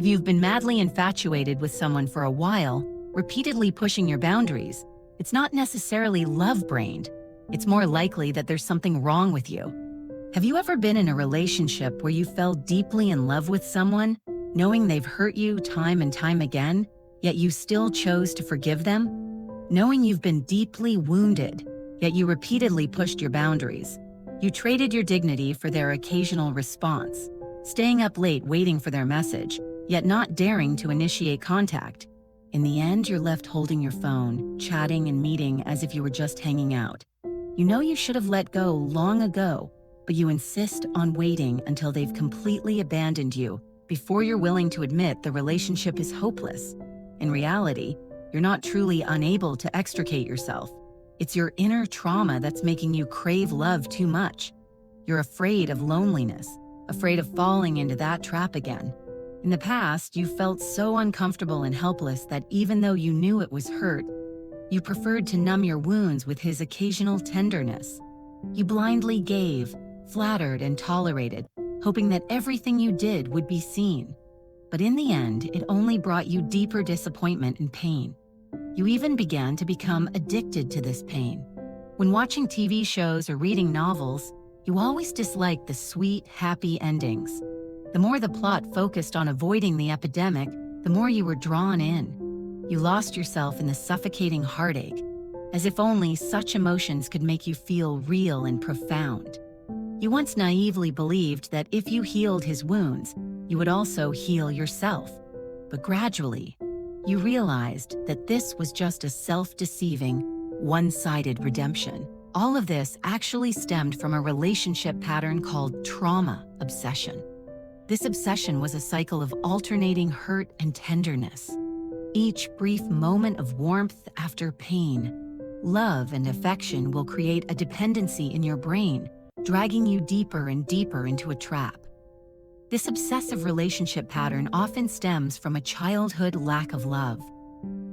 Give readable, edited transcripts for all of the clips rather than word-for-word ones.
If you've been madly infatuated with someone for a while, repeatedly pushing your boundaries, it's not necessarily love-brained. It's more likely that there's something wrong with you. Have you ever been in a relationship where you fell deeply in love with someone, knowing they've hurt you time and time again, yet you still chose to forgive them? Knowing you've been deeply wounded, yet you repeatedly pushed your boundaries. You traded your dignity for their occasional response, staying up late waiting for their message, yet not daring to initiate contact. In the end, you're left holding your phone, chatting and meeting as if you were just hanging out. You know you should have let go long ago, but you insist on waiting until they've completely abandoned you before you're willing to admit the relationship is hopeless. In reality, you're not truly unable to extricate yourself. It's your inner trauma that's making you crave love too much. You're afraid of loneliness, afraid of falling into that trap again. In the past, you felt so uncomfortable and helpless that even though you knew it was hurt, you preferred to numb your wounds with his occasional tenderness. You blindly gave, flattered, and tolerated, hoping that everything you did would be seen. But in the end, it only brought you deeper disappointment and pain. You even began to become addicted to this pain. When watching TV shows or reading novels, you always disliked the sweet, happy endings. The more the plot focused on avoiding the epidemic, the more you were drawn in. You lost yourself in the suffocating heartache, as if only such emotions could make you feel real and profound. You once naively believed that if you healed his wounds, you would also heal yourself. But gradually, you realized that this was just a self-deceiving, one-sided redemption. All of this actually stemmed from a relationship pattern called trauma obsession. This obsession was a cycle of alternating hurt and tenderness. Each brief moment of warmth after pain, love and affection will create a dependency in your brain, dragging you deeper and deeper into a trap. This obsessive relationship pattern often stems from a childhood lack of love,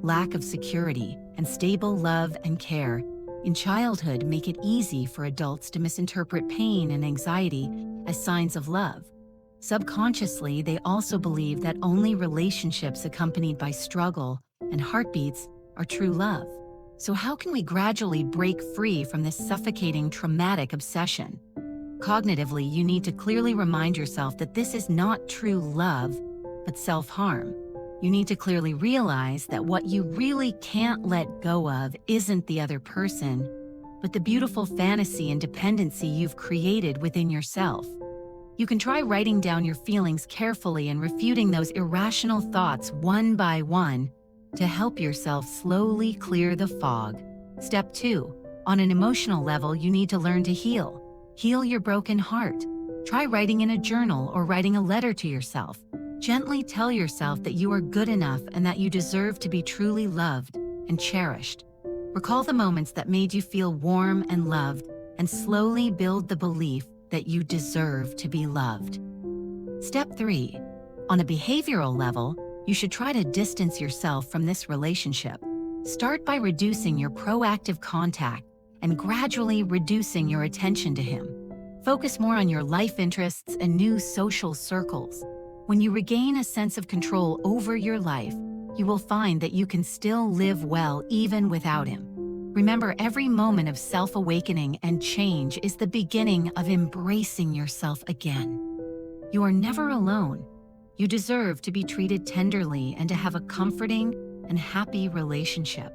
lack of security, and stable love and care. In childhood, make it easy for adults to misinterpret pain and anxiety as signs of love. Subconsciously, they also believe that only relationships accompanied by struggle and heartbeats are true love. So how can we gradually break free from this suffocating, traumatic obsession? Cognitively, you need to clearly remind yourself that this is not true love, but self-harm. You need to clearly realize that what you really can't let go of isn't the other person, but the beautiful fantasy and dependency you've created within yourself. You can try writing down your feelings carefully and refuting those irrational thoughts one by one to help yourself slowly clear the fog. Step 2. On an emotional level, you need to learn to heal. Heal your broken heart. Try writing in a journal or writing a letter to yourself. Gently tell yourself that you are good enough and that you deserve to be truly loved and cherished. Recall the moments that made you feel warm and loved, and slowly build the belief that you deserve to be loved. Step 3. On a behavioral level, you should try to distance yourself from this relationship. Start by reducing your proactive contact and gradually reducing your attention to him. Focus more on your life interests and new social circles. When you regain a sense of control over your life, you will find that you can still live well even without him. Remember, every moment of self-awakening and change is the beginning of embracing yourself again. You are never alone. You deserve to be treated tenderly and to have a comforting and happy relationship.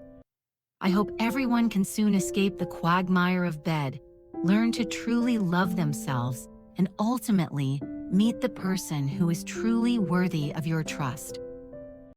I hope everyone can soon escape the quagmire of bed, learn to truly love themselves, and ultimately meet the person who is truly worthy of your trust.